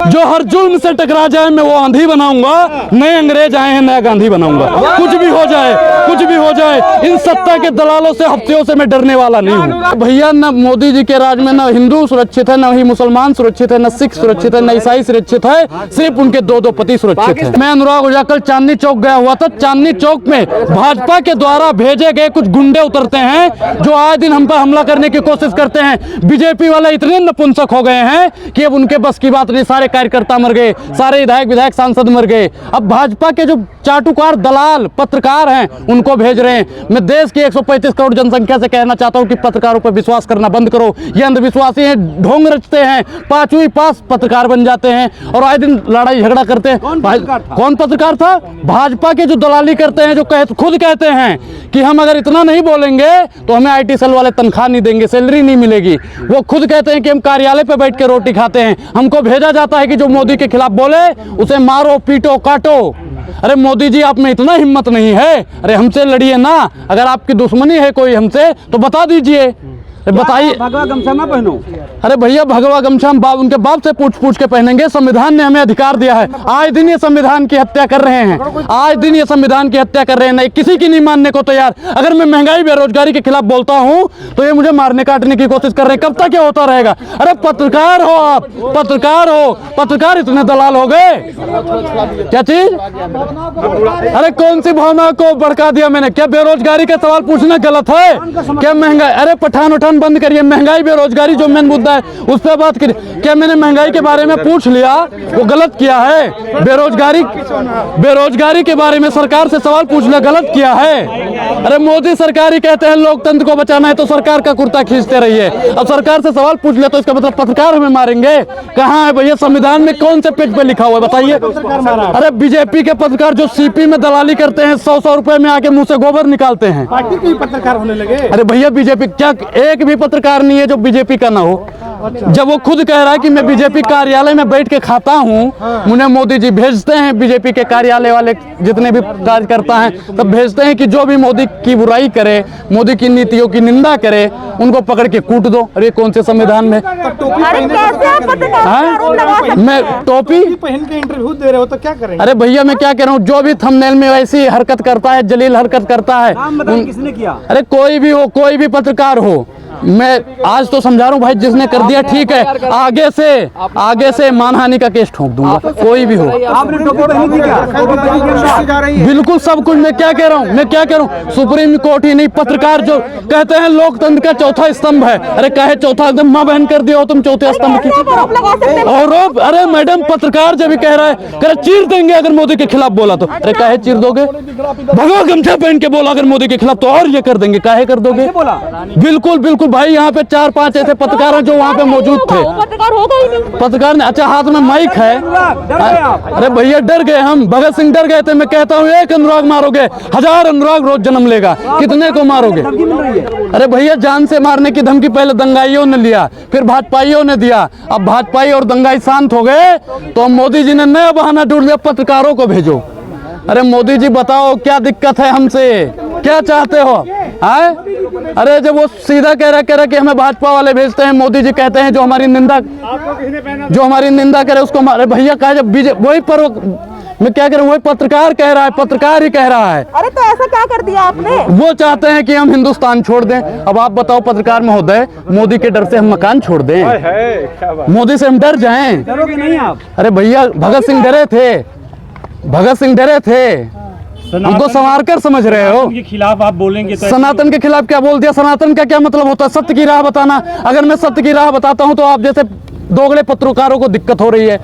जो हर जुल्म से टकरा जाए मैं वो आंधी बनाऊंगा। नए अंग्रेज आए हैं, नया गांधी बनाऊंगा। कुछ भी हो जाए, कुछ भी हो जाए, इन सत्ता के दलालों से, हफ्तियों से मैं डरने वाला नहीं हूँ भैया। न मोदी जी के राज में न हिंदू सुरक्षित है, न ही मुसलमान सुरक्षित है, न सिख सुरक्षित है, न ईसाई सुरक्षित है, सिर्फ उनके दो पति सुरक्षित है। मैं अनुराग ओझा कल चांदनी चौक गया हुआ था। चांदनी चौक में भाजपा के द्वारा भेजे गए कुछ गुंडे उतरते हैं जो आए दिन हम पर हमला करने की कोशिश करते हैं। बीजेपी वाले इतने नपुंसक हो गए हैं कि अब उनके बस की बात नहीं। सारे कार्यकर्ता मर गए, सारे विधायक सांसद मर गए। अब भाजपा के जो चाटुकार दलाल पत्रकार हैं उनको भेज रहे हैं। मैं देश की 135 करोड़ जनसंख्या से कहना चाहता हूं कि पत्रकारों पर विश्वास करना बंद करो। ये अंधविश्वासी हैं, ढोंग रचते हैं, पांचवी पास पत्रकार बन जाते हैं और आए दिन लड़ाई झगड़ा करते हैं। कौन पत्रकार था? भाजपा के जो दलाली करते हैं, जो खुद कहते हैं कि हम अगर इतना नहीं बोलेंगे तो हमें IT सेल वाले तनख्वाह नहीं देंगे, सैलरी नहीं मिलेगी। वो खुद कहते हैं कि हम कार्यालय पे बैठ के रोटी खाते हैं। हमको भेजा जाता है कि जो मोदी के खिलाफ बोले उसे मारो, पीटो, काटो। अरे मोदी जी, आप में इतना हिम्मत नहीं है? अरे हमसे लड़िए ना। अगर आपकी दुश्मनी है कोई हमसे तो बता दीजिए, बताइए। भगवा गमछा ना पहनो। अरे भैया, भगवा गमछा हम उनके बाप से पूछ के पहनेंगे। संविधान ने हमें अधिकार दिया है। आज दिन ये संविधान की हत्या कर रहे हैं, आज दिन ये संविधान की हत्या कर रहे हैं। नहीं, किसी की नहीं मानने को तैयार। अगर मैं महंगाई बेरोजगारी के खिलाफ बोलता हूँ तो ये मुझे मारने काटने की कोशिश कर रहे हैं। कब तक ये होता रहेगा? अरे पत्रकार हो आप, पत्रकार हो, पत्रकार इतने दलाल हो गए। क्या चीज? अरे कौन सी भावना को भड़का दिया मैंने? क्या बेरोजगारी का सवाल पूछना गलत है? क्या महंगाई? अरे पठान बंद करिए। महंगाई बेरोजगारी जो मेन मुद्दा है उस पर बात करिए। क्या मैंने महंगाई के बारे में पूछ लिया? वो गलत किया है। बेरोजगारी के बारे में सरकार से सवाल पूछना गलत किया है। अरे मोदी सरकार ही कहते हैं लोकतंत्र को बचाना है तो सरकार का कुर्ता खींचते रहिए। अब सरकार से सवाल पूछ लिया तो इसका मतलब पत्रकार हमें मारेंगे? कहाँ है भैया? संविधान में कौन से पेज पे लिखा हुआ है बताइए? अरे बीजेपी के पत्रकार जो CP में दलाली करते हैं, 100 रुपए में आके मुंह से गोबर निकालते हैं, पार्टी के पत्रकार होने लगे। अरे भैया, बीजेपी क्या एक भी पत्रकार नहीं है जो बीजेपी का ना हो। जब वो खुद कह रहा है कि मैं बीजेपी कार्यालय में बैठ के खाता हूँ, मुझे मोदी जी भेजते हैं, बीजेपी के कार्यालय वाले जितने भी कार्यकर्ता हैं तब भेजते हैं कि जो भी मोदी की बुराई करे, मोदी की नीतियों की निंदा करे, उनको पकड़ के कूट दो। अरे कौन से संविधान में? मैं टोपी पहन के इंटरव्यू दे रहे हो तो क्या करेंगे? अरे भैया, मैं क्या कह रहा हूँ, जो भी थंबनेल में वैसी हरकत करता है, जलील हरकत करता है, किसने किया? अरे कोई भी हो, कोई भी पत्रकार हो, मैं आज तो समझा रहा हूँ भाई, जिसने कर दिया ठीक है, आगे से मानहानि का केस ठोक दूंगा, कोई भी हो। आपने टोपी पहनी थी क्या? बिल्कुल सब कुछ। मैं क्या कह रहा हूँ, सुप्रीम कोर्ट ही नहीं, पत्रकार जो कहते हैं लोकतंत्र का चौथा स्तंभ है। अरे कहे चौथा स्तंभ, माँ बहन कर दिया हो तुम चौथे स्तंभ की। और अरे मैडम, पत्रकार जब भी कह रहा है, कह चीर देंगे अगर मोदी के खिलाफ बोला तो। अरे काहे चीर दोगे? भगवा गमछा पहन के बोला अगर मोदी के खिलाफ तो और ये कर देंगे, काहे कर दोगे? बिल्कुल भाई, यहाँ पे 4-5 ऐसे पत्रकार हैं जो वहाँ पे मौजूद थे। पत्रकार ने, अच्छा हाथ में माइक है। अरे भैया, डर गए हम, भगत सिंह डर गए थे। मैं कहता हूँ एक अनुराग मारोगे 1000 अनुराग रोज जन्म लेगा। कितने को मारोगे? अरे भैया, जान से मारने की धमकी पहले दंगाइयों ने लिया, फिर भाजपाइयों ने दिया। अब भाजपाई और दंगाई शांत हो गए तो मोदी जी ने नया बहाना ढूंढ लिया, पत्रकारों को भेजो। अरे मोदी जी बताओ क्या दिक्कत है हमसे, क्या चाहते हो? अरे जब वो सीधा कह रहा कि हमें भाजपा वाले भेजते हैं, मोदी जी कहते हैं जो हमारी निंदा करे उसको मारे। भैया कहा जब वही पर मैं क्या करूं, वही पत्रकार कह रहा है, पत्रकार ही कह रहा है। अरे तो ऐसा क्या कर दिया आपने? वो चाहते हैं कि हम हिंदुस्तान छोड़ दें। अब आप बताओ पत्रकार महोदय, मोदी के डर से हम मकान छोड़ दें? मोदी से हम डर जाएं? डरोगे नहीं आप? अरे भैया, भगत सिंह डरे थे। हमको संवार कर समझ रहे हो? के खिलाफ आप बोलेंगे तो सनातन के खिलाफ क्या बोल दिया? सनातन का क्या मतलब होता है? सत्य की राह बताना। अगर मैं सत्य की राह बताता हूं तो आप जैसे दोगले पत्रकारों को दिक्कत हो रही है।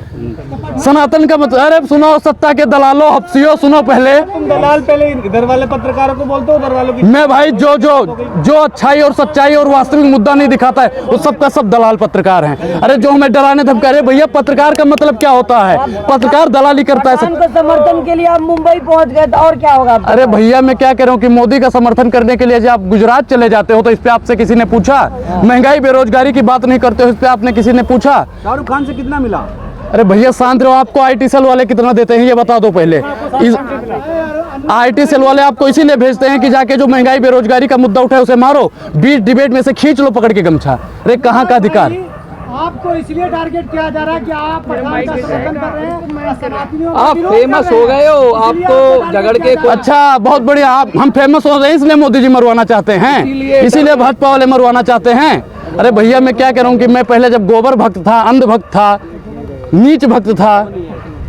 सनातन का मतलब, अरे सुनो सत्ता के दलालों, हफ्सियों, सुनो पहले। तुम दलाल पहले इधर वाले पत्रकारों को बोलते हो, उधर वालों की। मैं भाई जो अच्छाई और सच्चाई और वास्तविक मुद्दा नहीं दिखाता है वो सबका सब दलाल पत्रकार हैं। अरे जो हमें डराने धमका रहे, भैया पत्रकार का मतलब क्या होता है? पत्रकार दलाली करता है। समर्थन के लिए आप मुंबई पहुंच गए तो और क्या होगा? अरे भैया, मैं क्या कह रहा हूँ कि मोदी का समर्थन करने के लिए जब आप गुजरात चले जाते हो तो इस पे आपसे किसी ने पूछा? महंगाई बेरोजगारी की बात नहीं करते हो, इस पे आपने किसी ने पूछा? शाहरुख खान से कितना मिला? अरे भैया शांत रहो, आपको IT सेल वाले कितना देते हैं ये बता दो पहले। IT सेल वाले आपको इसीलिए भेजते हैं कि जाके जो महंगाई बेरोजगारी का मुद्दा उठाए उसे मारो, बीच डिबेट में से खींच लो पकड़ के गमछा। अरे कहाँ का अधिकार? आपको इसलिए टारगेट किया जा रहा है कि आप पठान का समर्थन कर रहे हैं। आप फेमस हो गए हो, आप तो झगड़ के अच्छा, बहुत बढ़िया। आप हम फेमस हो रहे हैं इसलिए मोदी जी मरवाना चाहते हैं, इसीलिए भाजपा वाले मरवाना चाहते हैं। अरे भैया, मैं क्या कह रहा हूँ कि मैं पहले जब गोबर भक्त था, अंध भक्त था, नीच भक्त था,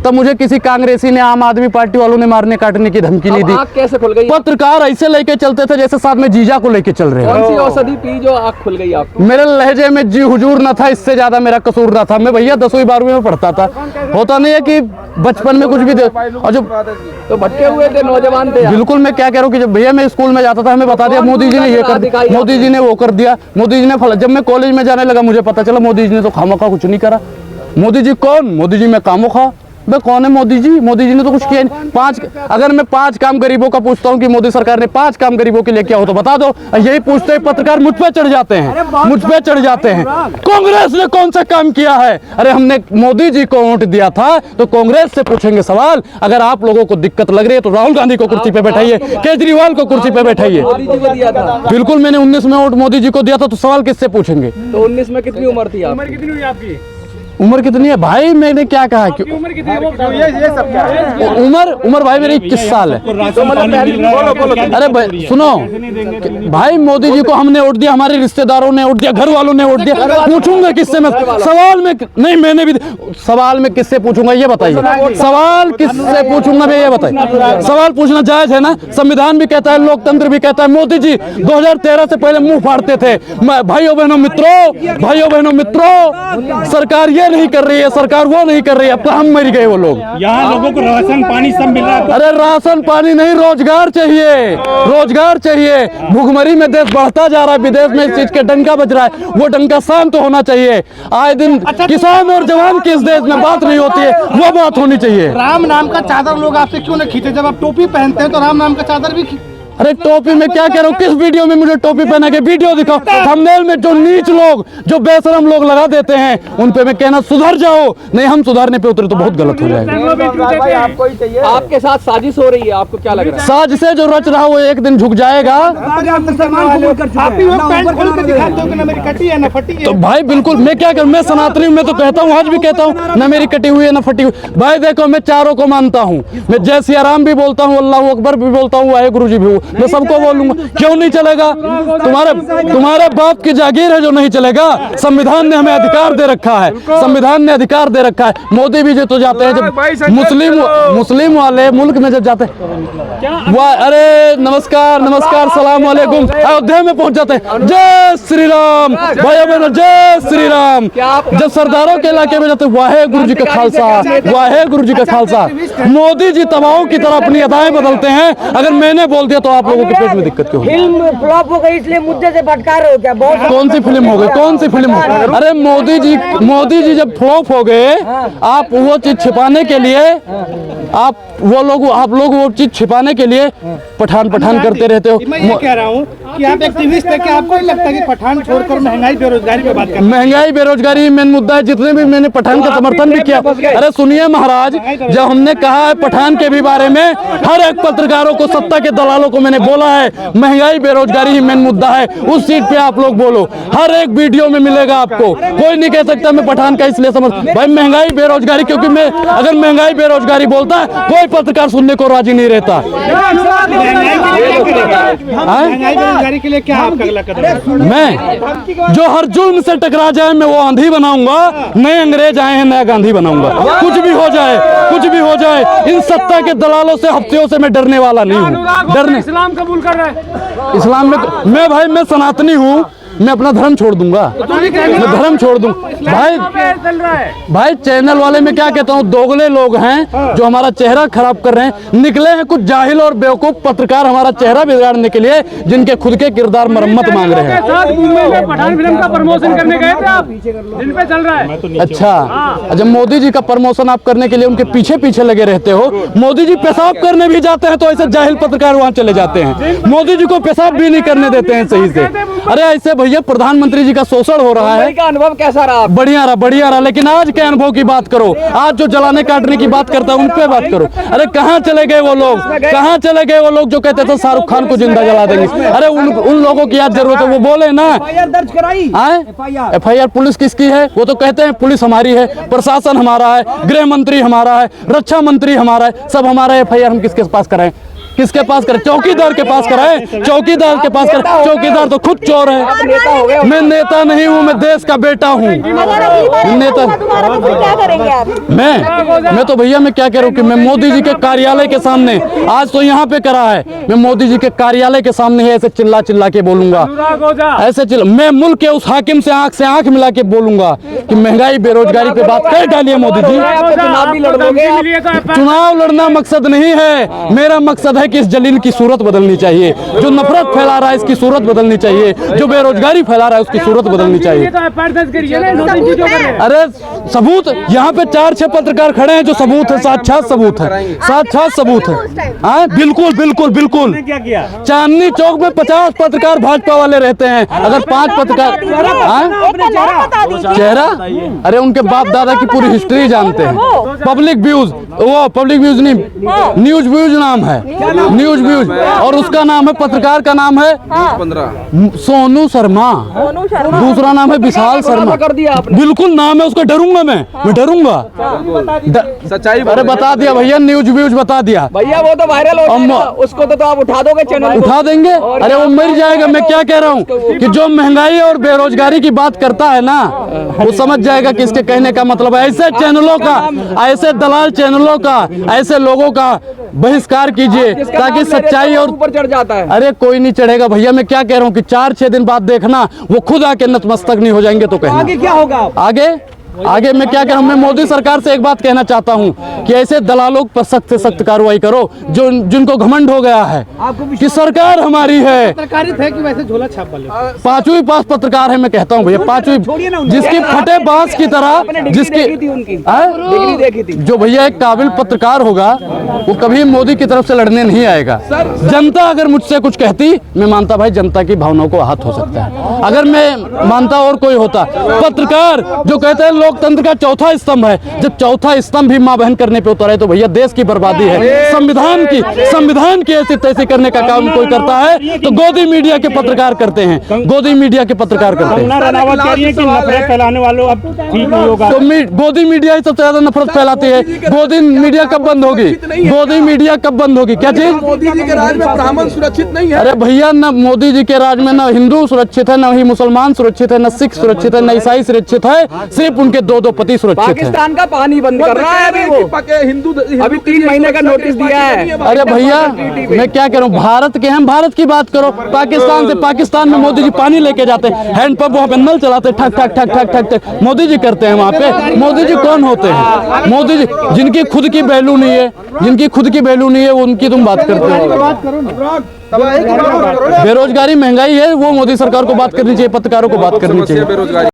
तब मुझे किसी कांग्रेसी ने, आम आदमी पार्टी वालों ने मारने काटने की धमकी नहीं दी। आँख कैसे खुल गई? पत्रकार ऐसे लेके चलते थे जैसे साथ में जीजा को लेके चल रहे हैं। कौन सी औषधि पी जो आँख खुल गई आपको? मेरे लहजे में जी हुजूर न था, इससे ज्यादा मेरा कसूर ना था। मैं भैया 10वीं 12वीं में पढ़ता था। होता नहीं है कि बचपन में कुछ भी और जो तो भटके हुए थे, नौजवान थे। बिल्कुल, मैं क्या कह रहा हूँ कि जब भैया मैं स्कूल में जाता था, हमें बता दिया मोदी जी ने ये कर दिया, मोदी जी ने वो कर दिया, मोदी जी ने फला। जब मैं कॉलेज में जाने लगा मुझे पता चला मोदी जी ने तो खामोखा कुछ नहीं करा। मोदी जी कौन? मोदी जी में खामोखा। मैं कौन है मोदी जी? मोदी जी ने तो कुछ किया नहीं। अगर मैं 5 काम गरीबों का पूछता हूँ कि मोदी सरकार ने 5 काम गरीबों के लिए किया हो तो बता दो। यही पूछते हैं पत्रकार, मुझ पे चढ़ जाते हैं, मुझ पे चढ़ जाते हैं। कांग्रेस ने कौन सा काम किया है? अरे हमने मोदी जी को वोट दिया था तो कांग्रेस से पूछेंगे सवाल। अगर आप लोगों को दिक्कत लग रही है तो राहुल गांधी को कुर्सी पे बैठाइए, केजरीवाल को कुर्सी पे बैठाइए। मोदी जी को दिया था। बिल्कुल, मैंने 19 में वोट मोदी जी को दिया था, तो सवाल किससे पूछेंगे? तो 19 में कितनी उम्र थी आपकी? कितनी हुई आपकी? उम्र कितनी है भाई? मैंने क्या कहा कि उम्र कितनी है? ये सब क्या है? उम्र भाई मेरी 21 साल है। अरे भाई सुनो भाई, मोदी जी को हमने वोट दिया, हमारे रिश्तेदारों ने वोट दिया, घर वालों ने वोट दिया। पूछूंगा किससे मैं? सवाल में नहीं, मैंने भी सवाल में किससे पूछूंगा ये बताइए? सवाल किससे पूछूंगा मैं ये बताइए? सवाल पूछना जायज है ना? संविधान भी कहता है, लोकतंत्र भी कहता है। मोदी जी 2013 से पहले मुंह फाड़ते थे। भाइयों बहनों मित्रों, सरकार ये नहीं कर रही है, सरकार वो नहीं कर रही है। अब तो हम मर गए वो लोग। यहाँ लोगों को राशन पानी सब मिल रहा है। अरे राशन पानी नहीं, रोजगार चाहिए, रोजगार चाहिए। भुखमरी में देश बढ़ता जा रहा है, विदेश में इस चीज का डंका बज रहा है, वो डंका शांत तो होना चाहिए। आए दिन किसान और जवान की इस देश में बात नहीं होती है, वो बात होनी चाहिए। राम नाम का चादर लोग आपसे क्यों नहीं खींचे? जब आप टोपी पहनते हैं तो राम नाम का चादर भी अरे टोपी में क्या कह रहा हूँ? किस वीडियो में मुझे टोपी पहना के वीडियो दिखाओ। थंबनेल में जो नीच लोग, जो बेशरम लोग लगा देते हैं, उन पे मैं कहना सुधर जाओ। नहीं, हम सुधारने पे उतरे तो बहुत गलत हो जाएगा। आपके साथ साजिश हो रही है, आपको क्या लग रहा है? साजिश से जो रच रहा वो एक दिन झुक जाएगा। तो भाई बिल्कुल, मैं क्या करूं? मैं सनातनी हूं, मैं तो कहता हूं, आज भी कहता हूं, ना मेरी कटी हुई है ना फटी हुई। भाई देखो, मैं चारों को मानता हूं। मैं जय सिया राम भी बोलता हूं, अल्लाह अकबर भी बोलता हूं, वाहेगुरु जी भी, मैं सबको बोलूंगा। क्यों नहीं चलेगा? तुम्हारे बाप की जागीर है जो नहीं चलेगा। संविधान ने हमें अधिकार दे रखा है, संविधान ने अधिकार दे रखा है। मोदी भी जो तो जाते हैं, जब मुस्लिम वाले मुल्क में जब जाते हैं, अरे नमस्कार सलाम वालेकुम, अयोध्या में पहुंच जाते हैं, जय श्री राम भाई बहनों, जय श्री राम। जब सरदारों के इलाके में जाते हैं, वाहेगुरु जी का खालसा, वाहेगुरु जी का खालसा। मोदी जी तबाहों की तरह अपनी अदाएं बदलते हैं। अगर मैंने बोल दिया तो आप लोगों के पेट में दिक्कत क्यों? फिल्म फ्लॉप हो गई इसलिए मुद्दे से भटका रहे हो क्या? बहुत कौन सी फिल्म हो गई? कौन सी फिल्म हो गई? अरे मोदी जी जब फ्लॉप हो गए, आप वो चीज छिपाने के लिए, आप लोग वो चीज छिपाने के लिए पठान करते रहते हो। मैं ये कह रहा हूँ कि आप एक्टिविस्ट है, कि आपको नहीं लगता कि पठान छोड़कर महंगाई बेरोजगारी पे बात करें? महंगाई बेरोजगारी मेन मुद्दा है। जितने भी मैंने पठान का समर्थन भी किया। अरे सुनिए महाराज, जब हमने कहा है पठान के भी बारे में, हर एक पत्रकारों को, सत्ता के दलालों को मैंने बोला है, महंगाई बेरोजगारी ही मेन मुद्दा है। उस सीट पे आप लोग बोलो, हर एक वीडियो में मिलेगा आपको। कोई नहीं कह सकता मैं पठान का इसलिए समर्थन। भाई महंगाई बेरोजगारी, क्योंकि मैं अगर महंगाई बेरोजगारी बोलता है, कोई पत्रकार सुनने को राजी नहीं रहता। महंगाई बेरोजगारी के लिए क्या आपका अगला कदम? मैं जो हर जुल्म से टकरा जाए, मैं वो आंधी बनाऊंगा। नए अंग्रेज आए हैं, नया गांधी बनाऊंगा। कुछ भी हो जाए, कुछ भी हो जाए, इन सत्ता के दलालों से, हफ्तियों से मैं डरने वाला नहीं हूँ। डरने इस्लाम कबूल कर रहा है? इस्लाम में मैं सनातनी हूँ। मैं अपना धर्म छोड़ दूंगा, मैं धर्म छोड़ दूं। भाई चैनल वाले में क्या कहता हूँ, दोगले लोग हैं जो हमारा चेहरा खराब कर रहे हैं। निकले हैं कुछ जाहिल और बेवकूफ पत्रकार हमारा चेहरा बिगाड़ने के लिए, जिनके खुद के किरदार मरम्मत मांग रहे हैं। पठान फिल्म का प्रमोशन करने गए थे आप, जिन पे चल रहा है। अच्छा, जब मोदी जी का प्रमोशन आप करने के लिए उनके पीछे लगे रहते हो, मोदी जी पेशाब करने भी जाते हैं तो ऐसे जाहिल पत्रकार वहाँ चले जाते हैं। मोदी जी को पेशाब भी नहीं करने देते हैं सही से। अरे ऐसे भैया प्रधानमंत्री जी का शोषण हो रहा है। मुंबई का अनुभव कैसा रहा? बढ़िया रहा, लेकिन आज के अनुभव की बात करो। आज जो जलाने काटने की बात करता है उन पे बात करो। अरे कहाँ चले गए वो लोग, कहाँ चले गए वो लोग जो कहते थे शाहरुख खान को जिंदा जला देंगे? अरे उन लोगों की आज जरूरत है, वो बोले ना। दर्ज कराई FIR पुलिस किसकी है? वो तो कहते हैं पुलिस हमारी है, प्रशासन हमारा है, गृह मंत्री हमारा है, रक्षा मंत्री हमारा है, सब हमारा है। FIR हम किसके पास कराएं? किसके पास करें? चौकीदार के पास कराएं, चौकीदार के पास कराएं। चौकीदार तो खुद चोर है। मैं नेता नहीं हूँ, मैं देश का बेटा हूँ। नेता क्या करेंगे आप? मैं तो भैया मैं क्या कह रहा हूँ कि मैं मोदी जी के कार्यालय के सामने, आज तो यहाँ पे करा है, मैं मोदी जी के कार्यालय के सामने ही ऐसे चिल्ला चिल्ला के बोलूंगा, ऐसे मैं मुल्क के उस हाकिम से आंख मिला के बोलूंगा कि महंगाई बेरोजगारी पे बात कर डालिए मोदी जी। चुनाव भी लड़ोगे आप? चुनाव लड़ना मकसद नहीं है, मेरा मकसद है कि इस जलील की सूरत बदलनी चाहिए। जो नफरत फैला रहा है इसकी सूरत बदलनी चाहिए, जो बेरोजगारी फैला रहा है उसकी सूरत बदलनी चाहिए। अरे सबूत यहाँ पे 4-6 पत्रकार खड़े हैं जो सबूत है, साक्षात सबूत है, साक्षात सबूत है। हाँ बिल्कुल बिल्कुल बिल्कुल। चांदनी चौक में 50 पत्रकार भाजपा वाले रहते हैं, अगर 5 पत्रकार चेहरा, अरे उनके बाप दादा की पूरी हिस्ट्री जानते हैं। पब्लिक व्यूज, वो पब्लिक व्यूज नहीं, न्यूज व्यूज नाम है, न्यूज व्यूज, और उसका नाम है, पत्रकार का नाम है सोनू शर्मा, दूसरा नाम है विशाल शर्मा। कर दिया आपने? बिल्कुल नाम है उसका। डरूंगा मैं डरूंगा? सच्चाई अरे बता दिया भैया, न्यूज व्यूज बता दिया भैया, वो तो वायरल हो जाएगा, उसको तो आप उठा दोगे चैनल? उठा देंगे। अरे वो मर जाएगा। मैं क्या कह रहा हूँ कि जो महंगाई और बेरोजगारी की बात करता है ना, वो समझ जाएगा कि इसके कहने का मतलब है। ऐसे चैनलों का, ऐसे दलाल चैनलों का, ऐसे लोगों का बहिष्कार कीजिए ताकि सच्चाई और ऊपर चढ़ जाता है। अरे कोई नहीं चढ़ेगा भैया। मैं क्या कह रहा हूँ कि 4-6 दिन बाद देखना वो खुद आके नतमस्तक नहीं हो जाएंगे तो कहना। आगे क्या होगा? आगे मैं क्या कह रहा हूँ, मैं मोदी सरकार से एक बात कहना चाहता हूँ कि ऐसे दलालों पर सख्त से सख्त कार्रवाई करो जो जिनको घमंड हो गया है कि सरकार हमारी है। पत्रकारित है कि वैसे झोला छाप वाले? 5वीं पास पत्रकार है, मैं कहता हूँ भैया 5वीं, जिसकी फटे बांस की तरह, जिसकी डिग्री देखी थी। जो भैया एक काबिल पत्रकार होगा वो कभी मोदी की तरफ से लड़ने नहीं आएगा। जनता अगर मुझसे कुछ कहती, मैं मानता भाई जनता की भावनाओं को आहत हो सकता है, अगर मैं मानता और कोई होता। पत्रकार जो कहते हैं लोकतंत्र का चौथा स्तंभ है, जब चौथा स्तंभ भी मां बहन करने पे उतर है तो भैया देश की बर्बादी है। संविधान की ऐसी तैसी करने का काम कोई करता है तो गोदी मीडिया के पत्रकार करते हैं, गोदी मीडिया के पत्रकार करते हैं। रनावत कह रही है कि नफरत फैलाने वालों अब ठीक नहीं होगा। तो गोदी मीडिया ही सबसे ज्यादा नफरत फैलाती है। गोदी मीडिया कब बंद होगी? गोदी मीडिया कब बंद होगी? क्या चीज? मोदी जी के राज में ब्राह्मण सुरक्षित नहीं है। अरे भैया न मोदी जी के राज में न हिंदू सुरक्षित है, न ही मुसलमान सुरक्षित है, न सिख सुरक्षित है, न ईसाई सुरक्षित है, सिर्फ उनके 2-2 पति सुरक्षित है। पाकिस्तान का पानी बंद कर रहा है अभी वो, हिंदू अभी 3 महीने का नोटिस दिया है। अरे भैया मैं क्या कह रहा हूँ, भारत के हम भारत की बात करो। पाकिस्तान से, पाकिस्तान में मोदी जी पानी लेके जाते हैं, हैंडपंप वहाँ पे नल चलाते, ठक ठक ठक ठक ठक ठक मोदी जी करते हैं वहाँ पे। मोदी जी कौन होते हैं? मोदी जी जिनकी खुद की वैल्यू नहीं है, जिनकी खुद की वैल्यू नहीं है, उनकी तुम बात करते हो। बेरोजगारी महंगाई है वो मोदी सरकार को बात करनी चाहिए, पत्रकारों को बात करनी चाहिए।